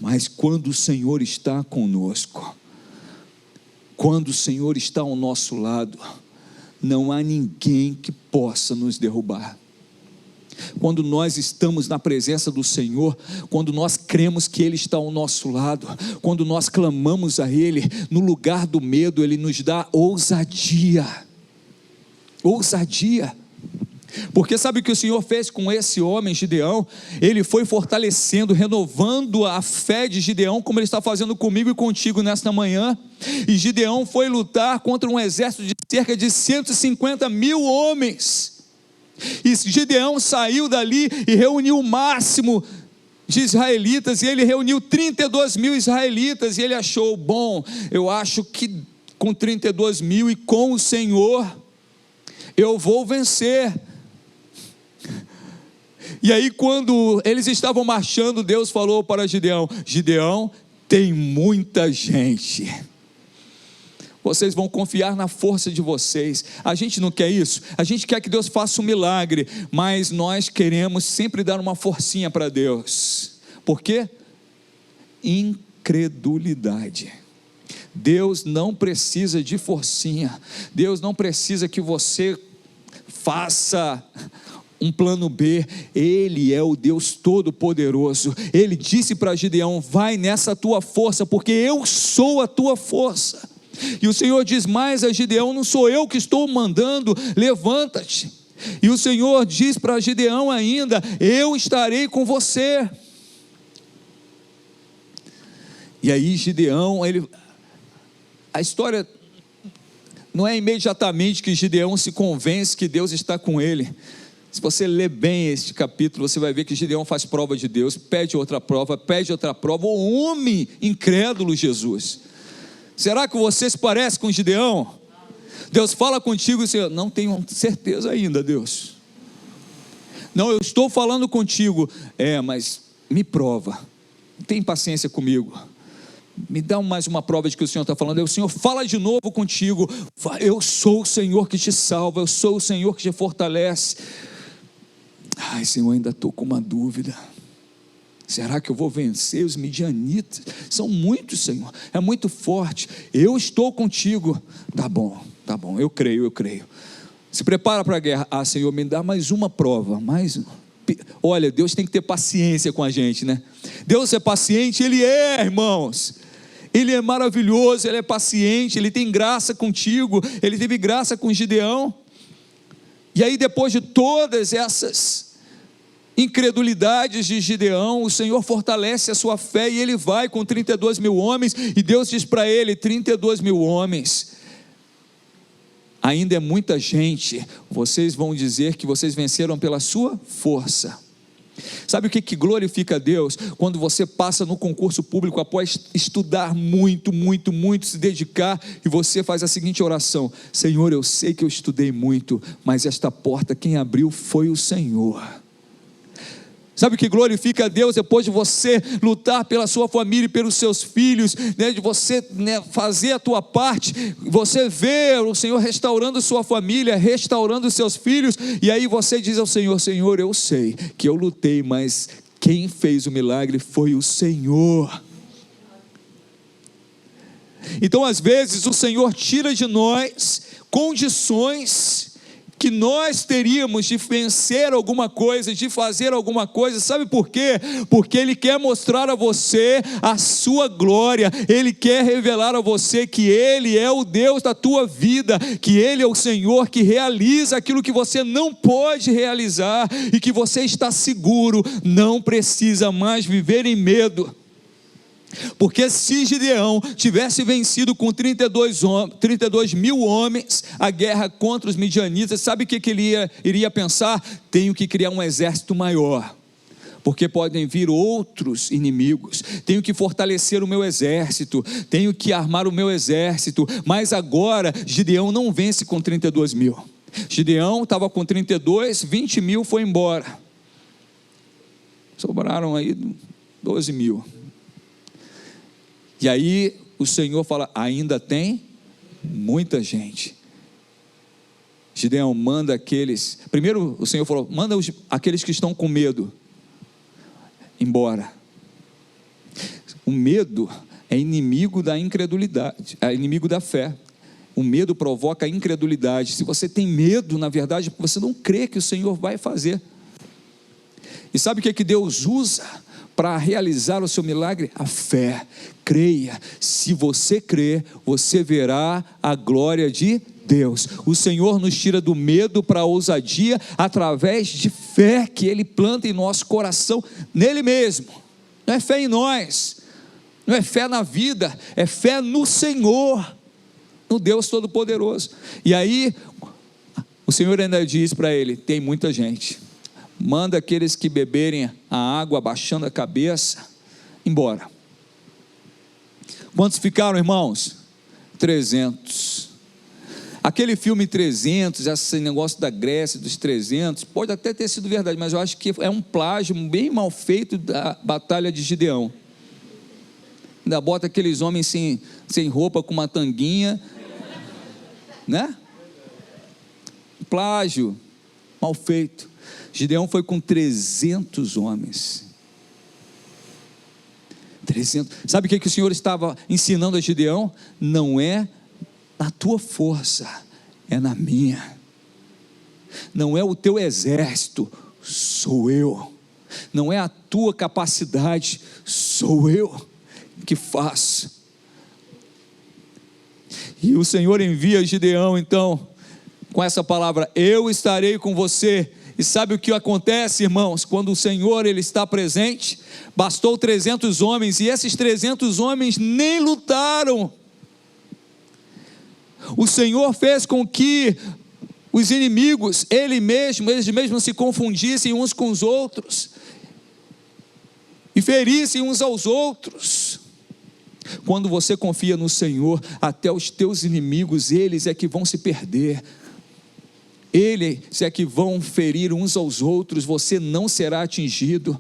Mas quando o Senhor está conosco, quando o Senhor está ao nosso lado, não há ninguém que possa nos derrubar. Quando nós estamos na presença do Senhor, quando nós cremos que Ele está ao nosso lado, quando nós clamamos a Ele, no lugar do medo, Ele nos dá ousadia, porque sabe o que o Senhor fez com esse homem Gideão? Ele foi fortalecendo, renovando a fé de Gideão, como Ele está fazendo comigo e contigo nesta manhã. E Gideão foi lutar contra um exército de cerca de 150 mil homens, e Gideão saiu dali e reuniu o máximo de israelitas, e ele reuniu 32 mil israelitas, e ele achou: bom, eu acho que com 32 mil e com o Senhor, eu vou vencer. E aí quando eles estavam marchando, Deus falou para Gideão: Gideão, tem muita gente, vocês vão confiar na força de vocês. A gente não quer isso, a gente quer que Deus faça um milagre, mas nós queremos sempre dar uma forcinha para Deus. Por quê? Incredulidade. Deus não precisa de forcinha, Deus não precisa que você faça um plano B. Ele é o Deus Todo-Poderoso. Ele disse para Gideão: vai nessa tua força, porque eu sou a tua força. E o Senhor diz mais a Gideão: não sou eu que estou mandando, levanta-te. E o Senhor diz para Gideão ainda: eu estarei com você. E aí Gideão, a história não é imediatamente que Gideão se convence que Deus está com ele. Se você ler bem este capítulo, você vai ver que Gideão faz prova de Deus, pede outra prova, o homem incrédulo Jesus. Será que você se parece com Gideão? Deus fala contigo e você: não tenho certeza ainda, Deus. Não, eu estou falando contigo. Mas me prova, tem paciência comigo, me dá mais uma prova de que o Senhor está falando. O Senhor fala de novo contigo: eu sou o Senhor que te salva, eu sou o Senhor que te fortalece. Ai, Senhor, ainda estou com uma dúvida. Será que eu vou vencer os midianitas? São muitos, Senhor, é muito forte. Eu estou contigo. Tá bom, eu creio. Se prepara para a guerra. Senhor, me dá mais uma prova, mais uma. Olha, Deus tem que ter paciência com a gente, né? Deus é paciente, Ele é, irmãos. Ele é maravilhoso, Ele é paciente, Ele tem graça contigo, Ele teve graça com Gideão. E aí, depois de todas essas incredulidades de Gideão, o Senhor fortalece a sua fé e ele vai com 32 mil homens, e Deus diz para ele: 32 mil homens, ainda é muita gente. Vocês vão dizer que vocês venceram pela sua força, Sabe o que glorifica a Deus? Quando você passa no concurso público, após estudar muito, se dedicar, e você faz a seguinte oração: Senhor, eu sei que eu estudei muito, mas esta porta quem abriu foi o Senhor. Sabe o que glorifica a Deus? Depois de você lutar pela sua família e pelos seus filhos, né, de você, né, fazer a tua parte, você vê o Senhor restaurando sua família, restaurando os seus filhos, e aí você diz ao Senhor: Senhor, eu sei que eu lutei, mas quem fez o milagre foi o Senhor. Então às vezes o Senhor tira de nós condições que nós teríamos de vencer alguma coisa, de fazer alguma coisa. Sabe por quê? Porque Ele quer mostrar a você a sua glória, Ele quer revelar a você que Ele é o Deus da tua vida, que Ele é o Senhor que realiza aquilo que você não pode realizar, e que você está seguro, não precisa mais viver em medo. Porque se Gideão tivesse vencido com 32 mil homens a guerra contra os midianitas, sabe o que ele iria pensar? Tenho que criar um exército maior, porque podem vir outros inimigos, tenho que fortalecer o meu exército, tenho que armar o meu exército. Mas agora Gideão não vence com 32 mil, Gideão estava com 32, 20 mil foi embora, sobraram aí 12 mil. E aí o Senhor fala: ainda tem muita gente. Gideão manda aqueles, primeiro o Senhor falou: manda aqueles que estão com medo embora. O medo é inimigo da incredulidade, é inimigo da fé. O medo provoca a incredulidade. Se você tem medo, na verdade, você não crê que o Senhor vai fazer. E sabe o que Deus usa para realizar o seu milagre? A fé. Creia. Se você crer, você verá a glória de Deus. O Senhor nos tira do medo para a ousadia através de fé que Ele planta em nosso coração, nele mesmo. Não é fé em nós, não é fé na vida, é fé no Senhor, no Deus Todo-Poderoso. E aí o Senhor ainda diz para ele: tem muita gente, manda aqueles que beberem a água abaixando a cabeça embora. Quantos ficaram, irmãos? 300. Aquele filme 300, esse negócio da Grécia dos 300, pode até ter sido verdade, mas eu acho que é um plágio bem mal feito da batalha de Gideão. Ainda bota aqueles homens sem roupa, com uma tanguinha, né? Plágio, mal feito. Gideão foi com 300 homens. 300. Sabe o que o Senhor estava ensinando a Gideão? Não é na tua força, é na minha. Não é o teu exército, sou eu. Não é a tua capacidade, sou eu que faço. E o Senhor envia Gideão então com essa palavra: eu estarei com você. E sabe o que acontece, irmãos? Quando o Senhor ele está presente, bastou 300 homens, e esses 300 homens nem lutaram. O Senhor fez com que os inimigos, eles mesmos se confundissem uns com os outros, e ferissem uns aos outros. Quando você confia no Senhor, até os teus inimigos, eles é que vão se perder. Eles é que vão ferir uns aos outros, você não será atingido.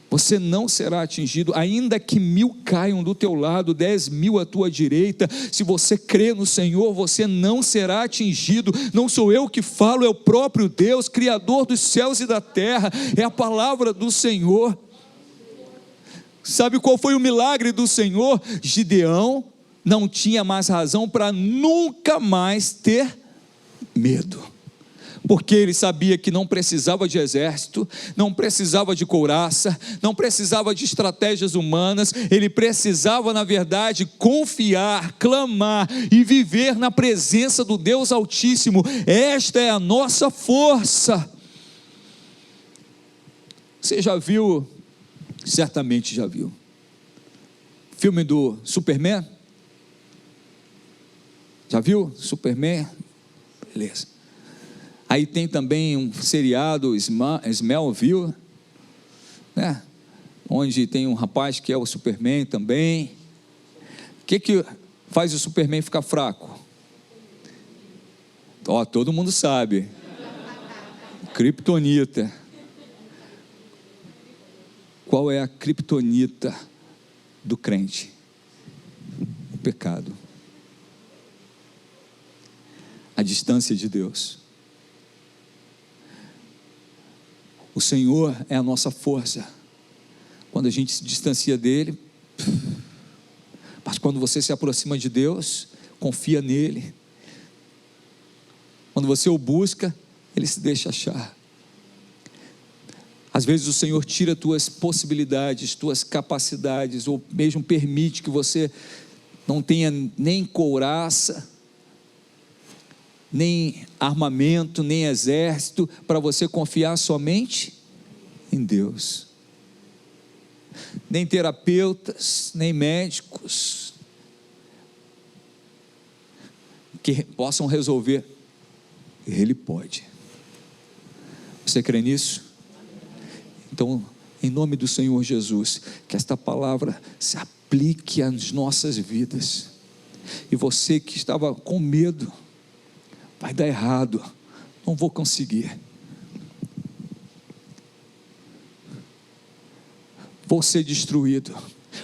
Você não será atingido, ainda que 1000 caiam do teu lado, 10.000 à tua direita. Se você crê no Senhor, você não será atingido. Não sou eu que falo, é o próprio Deus, Criador dos céus e da terra, é a palavra do Senhor. Sabe qual foi o milagre do Senhor? Gideão não tinha mais razão para nunca mais ter medo, porque ele sabia que não precisava de exército, não precisava de couraça, não precisava de estratégias humanas. Ele precisava, na verdade, confiar, clamar e viver na presença do Deus Altíssimo. Esta é a nossa força. Você já viu, certamente já viu, filme do Superman? Já viu? Superman? Beleza. Aí tem também um seriado, Smallville, né? Onde tem um rapaz que é o Superman também. O que faz o Superman ficar fraco? Todo mundo sabe. Kryptonita. Qual é a kryptonita do crente? O pecado. A distância de Deus. O Senhor é a nossa força. Quando a gente se distancia dele, mas quando você se aproxima de Deus, confia nele. Quando você o busca, ele se deixa achar. Às vezes o Senhor tira tuas possibilidades, tuas capacidades, ou mesmo permite que você não tenha nem couraça, nem armamento, nem exército, para você confiar somente em Deus. Nem terapeutas, nem médicos que possam resolver. Ele pode. Você crê nisso? Então, em nome do Senhor Jesus, que esta palavra se aplique às nossas vidas. E você que estava com medo, vai dar errado, não vou conseguir. Vou ser destruído.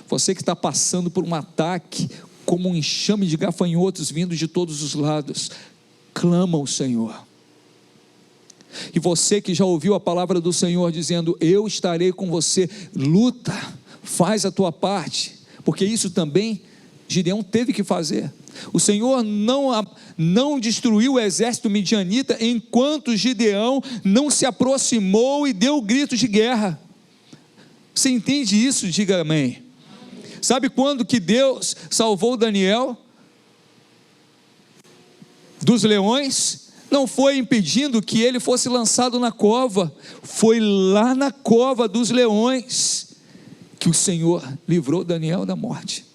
Você que está passando por um ataque, como um enxame de gafanhotos vindo de todos os lados, clama ao Senhor. E você que já ouviu a palavra do Senhor dizendo: eu estarei com você, luta, faz a tua parte, porque isso também Gideão teve que fazer. O Senhor não destruiu o exército midianita enquanto Gideão não se aproximou e deu grito de guerra. Você entende isso? Diga amém. Sabe quando que Deus salvou Daniel dos leões? Não foi impedindo que ele fosse lançado na cova, foi lá na cova dos leões que o Senhor livrou Daniel da morte.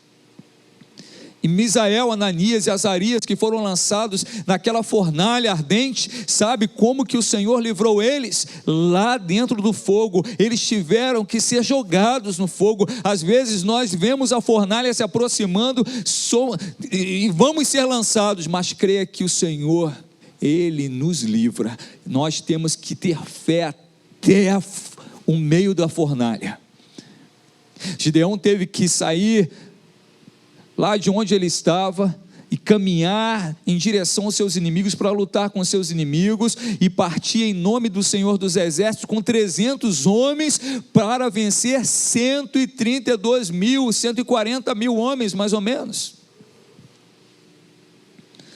E Misael, Ananias e Azarias, que foram lançados naquela fornalha ardente, sabe como que o Senhor livrou eles? Lá dentro do fogo. Eles tiveram que ser jogados no fogo. Às vezes nós vemos a fornalha se aproximando e vamos ser lançados, mas creia que o Senhor, Ele nos livra. Nós temos que ter fé até o meio da fornalha. Gideão teve que sair lá de onde ele estava e caminhar em direção aos seus inimigos para lutar com os seus inimigos, e partir em nome do Senhor dos Exércitos com 300 homens para vencer 132 mil, 140 mil homens mais ou menos.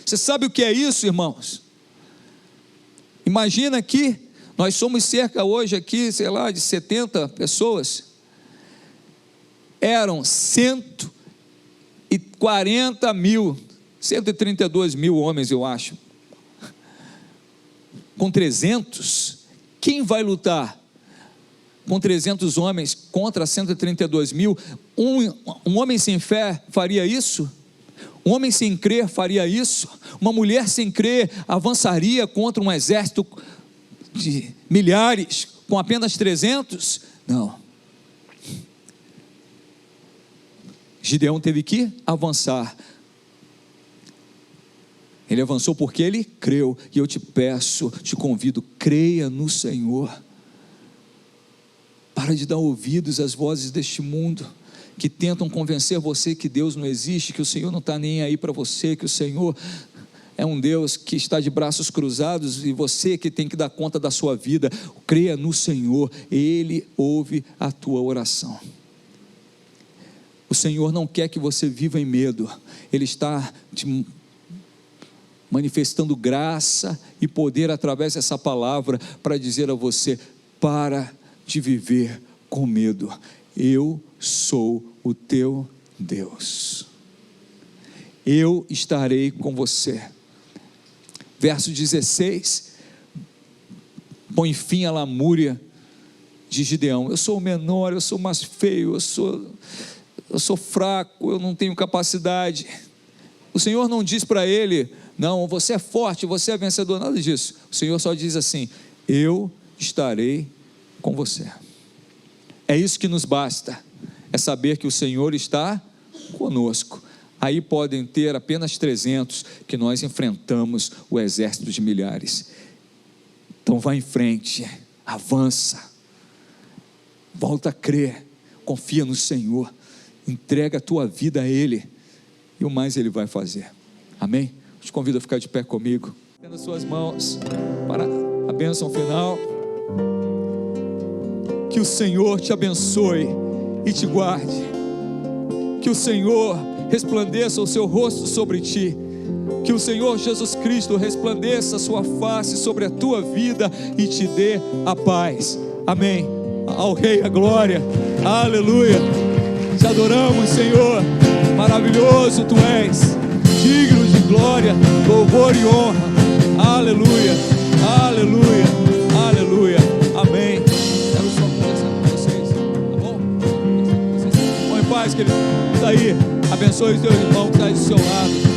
Você sabe o que é isso, irmãos? Imagina aqui, nós somos cerca hoje aqui, sei lá, de 70 pessoas, eram 140 mil, 132 mil homens, eu acho, com 300, quem vai lutar com 300 homens contra 132 mil? Um homem sem fé faria isso? Um homem sem crer faria isso? Uma mulher sem crer avançaria contra um exército de milhares com apenas 300? Não. Gideão teve que avançar. Ele avançou porque ele creu. E eu te peço, te convido, creia no Senhor. Para de dar ouvidos às vozes deste mundo que tentam convencer você que Deus não existe, que o Senhor não está nem aí para você, que o Senhor é um Deus que está de braços cruzados e você que tem que dar conta da sua vida. Creia no Senhor, Ele ouve a tua oração. O Senhor não quer que você viva em medo, Ele está te manifestando graça e poder através dessa palavra para dizer a você: para de viver com medo, eu sou o teu Deus, eu estarei com você. Verso 16, põe fim à lamúria de Gideão: eu sou o menor, eu sou mais feio, eu sou fraco, eu não tenho capacidade. O Senhor não diz para ele: não, você é forte, você é vencedor, nada disso. O Senhor só diz assim: eu estarei com você. É isso que nos basta, é saber que o Senhor está conosco. Aí podem ter apenas 300, que nós enfrentamos o exército de milhares. Então vá em frente, avança, volta a crer, confia no Senhor, entrega a tua vida a Ele, e o mais Ele vai fazer. Amém? Te convido a ficar de pé comigo, tendo as suas mãos para a bênção final. Que o Senhor te abençoe e te guarde, que o Senhor resplandeça o seu rosto sobre ti, que o Senhor Jesus Cristo resplandeça a sua face sobre a tua vida e te dê a paz. Amém. Ao Rei a glória, aleluia. Te adoramos, Senhor, maravilhoso tu és, digno de glória, louvor e honra, aleluia, aleluia, aleluia, amém. Quero só conversar com vocês, tá bom? Bom, em paz, querido. Daí, abençoe o teu irmão que está aí do seu lado.